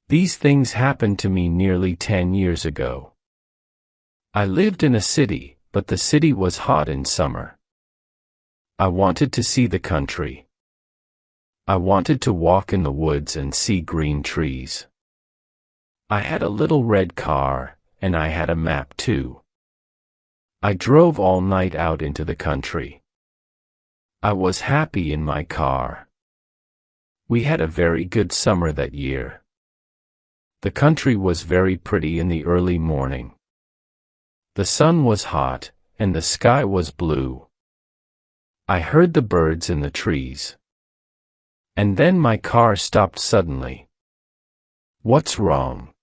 These things happened to me nearly 10 years ago. I lived in a city, but the city was hot in summer. I wanted to see the country. I wanted to walk in the woods and see green trees. I had a little red car, and I had a map too. I drove all night out into the country. I was happy in my car. We had a very good summer that year. The country was very pretty in the early morning. The sun was hot, and the sky was blue. I heard the birds in the trees. And then my car stopped suddenly. What's wrong?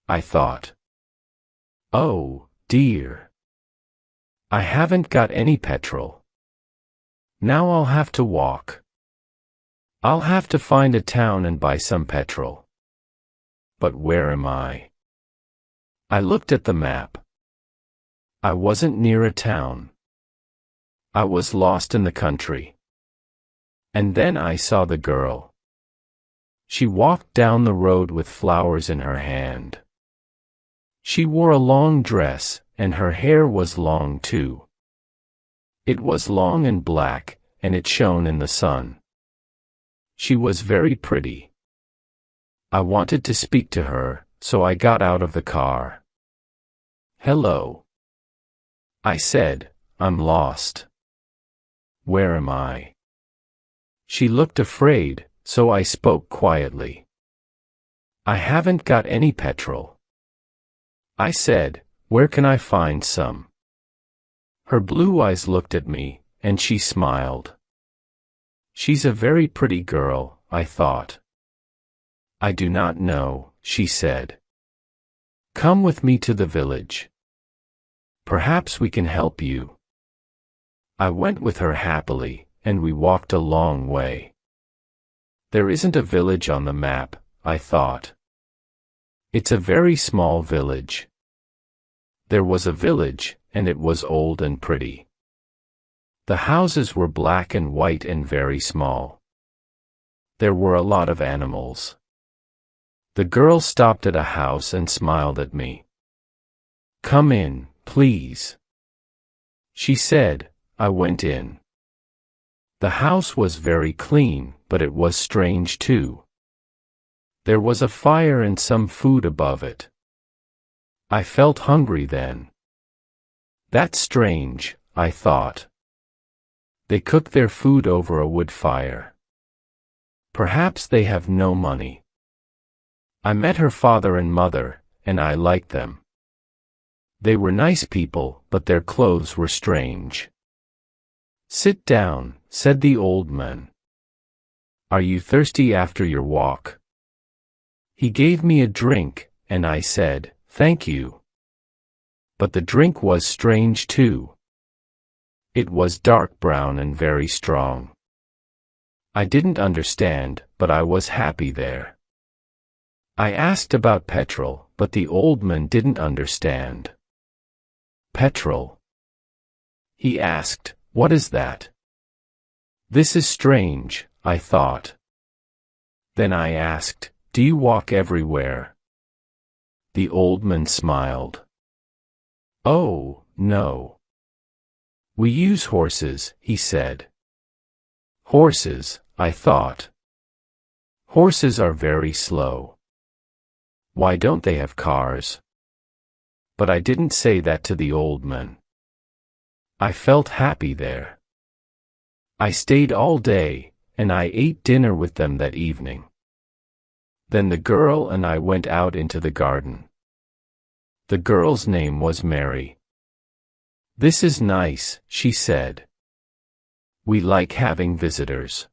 I thought. Oh, dear. I haven't got any petrol. Now I'll have to walk. I'll have to find a town and buy some petrol. But where am I? I looked at the map. I wasn't near a town. I was lost in the country. And then I saw the girl. She walked down the road with flowers in her hand. She wore a long dress, and her hair was long too. It was long and black, and it shone in the sun. She was very pretty. I wanted to speak to her, so I got out of the car. Hello. I said, I'm lost. Where am I? She looked afraid, so I spoke quietly. I haven't got any petrol. I said, where can I find some? Her blue eyes looked at me, and she smiled. She's a very pretty girl, I thought. I do not know, she said. Come with me to the village. Perhaps we can help you. I went with her happily, and we walked a long way. There isn't a village on the map, I thought. It's a very small village. There was a village, and it was old and pretty. The houses were black and white and very small. There were a lot of animals. The girl stopped at a house and smiled at me. Come in, please. She said. I went in. The house was very clean, but it was strange too. There was a fire and some food above it. I felt hungry then. That's strange, I thought. They cook their food over a wood fire. Perhaps they have no money. I met her father and mother, and I liked them. They were nice people, but their clothes were strange. Sit down, said the old man. Are you thirsty after your walk? He gave me a drink, and I said, thank you. But the drink was strange too. It was dark brown and very strong. I didn't understand, but I was happy there. I asked about petrol, but the old man didn't understand. Petrol? He asked, what is that? This is strange, I thought. Then I asked, do you walk everywhere? The old man smiled. Oh, no. We use horses, he said. Horses, I thought. Horses are very slow. Why don't they have cars? But I didn't say that to the old man. I felt happy there. I stayed all day, and I ate dinner with them that evening. Then the girl and I went out into the garden. The girl's name was Mary. This is nice, she said. We like having visitors.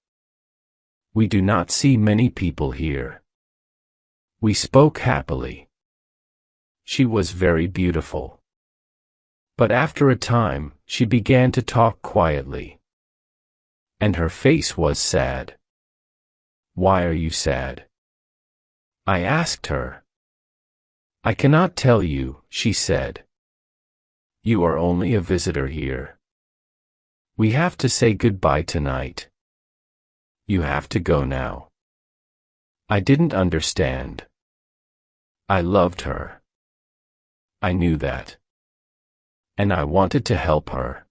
We do not see many people here. We spoke happily. She was very beautiful. But after a time, she began to talk quietly. And her face was sad. Why are you sad? I asked her. I cannot tell you, she said. You are only a visitor here. We have to say goodbye tonight. You have to go now. I didn't understand. I loved her. I knew that. And I wanted to help her.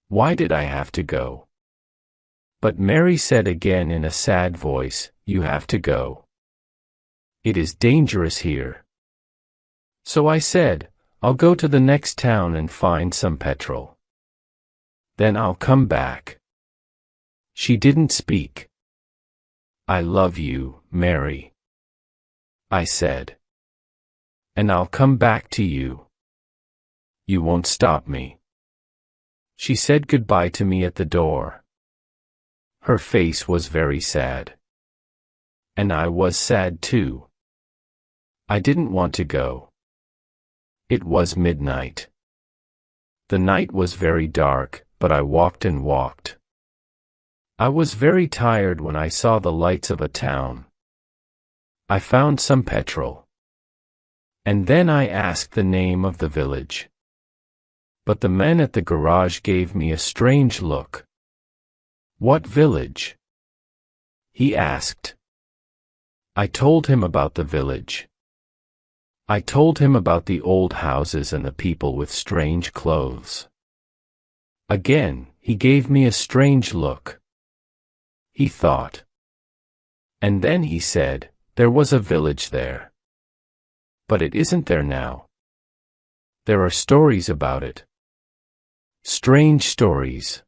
Why did I have to go? But Mary said again in a sad voice, "You have to go. It is dangerous here." So I said, "I'll go to the next town and find some petrol. Then I'll come back." She didn't speak. "I love you, Mary," I said. "And I'll come back to you. You won't stop me." She said goodbye to me at the door. Her face was very sad. And I was sad too. I didn't want to go. It was midnight. The night was very dark, but I walked and walked. I was very tired when I saw the lights of a town. I found some petrol. And then I asked the name of the village. But the man at the garage gave me a strange look. "What village?" he asked. I told him about the village. I told him about the old houses and the people with strange clothes. Again, he gave me a strange look. He thought. And then he said, "There was a village there. But it isn't there now. There are stories about it. Strange stories.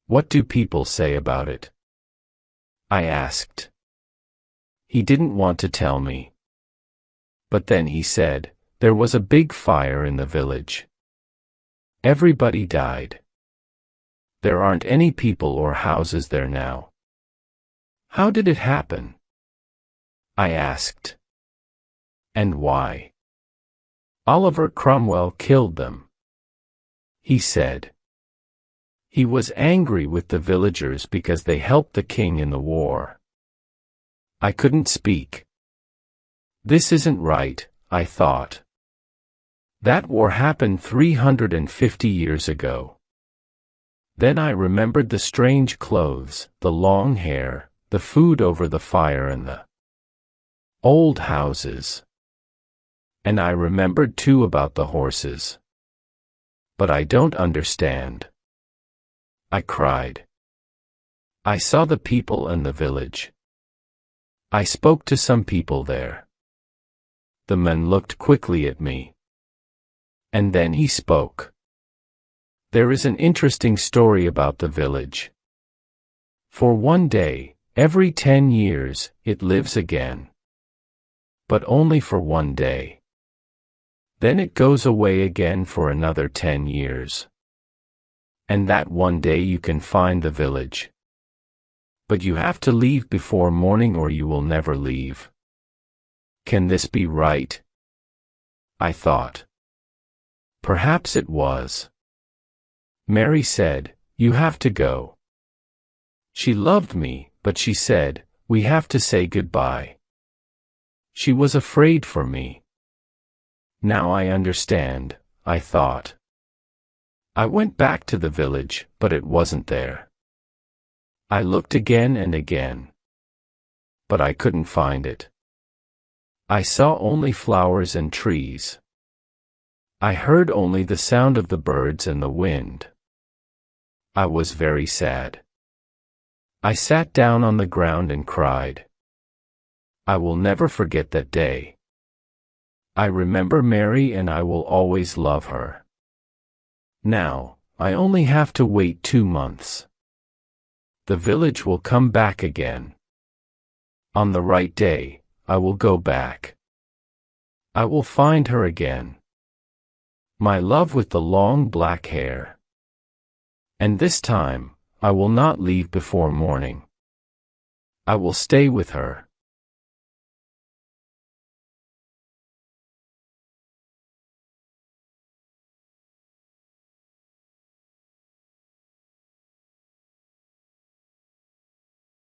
What do people say about it?" I asked. He didn't want to tell me. But then he said, "There was a big fire in the village. Everybody died. There aren't any people or houses there now." "How did it happen?" I asked. "And why?" "Oliver Cromwell killed them," he said. He was angry with the villagers because they helped the king in the war. I couldn't speak. This isn't right, I thought. That war happened 350 years ago. Then I remembered the strange clothes, the long hair, the food over the fire and the old houses. And I remembered too about the horses. But I don't understand. I cried. I saw the people and the village. I spoke to some people there. The man looked quickly at me. And then he spoke. There is an interesting story about the village. For one day, every 10 years, it lives again. But only for one day. Then it goes away again for another 10 years. And that one day you can find the village. But you have to leave before morning or you will never leave. Can this be right? I thought. Perhaps it was. Mary said, "You have to go." She loved me, but she said, "We have to say goodbye." She was afraid for me. Now I understand, I thought. I went back to the village, but it wasn't there. I looked again and again. But I couldn't find it. I saw only flowers and trees. I heard only the sound of the birds and the wind. I was very sad. I sat down on the ground and cried. I will never forget that day. I remember Mary and I will always love her. Now, I only have to wait 2 months. The village will come back again. On the right day, I will go back. I will find her again. My love with the long black hair. And this time, I will not leave before morning. I will stay with her.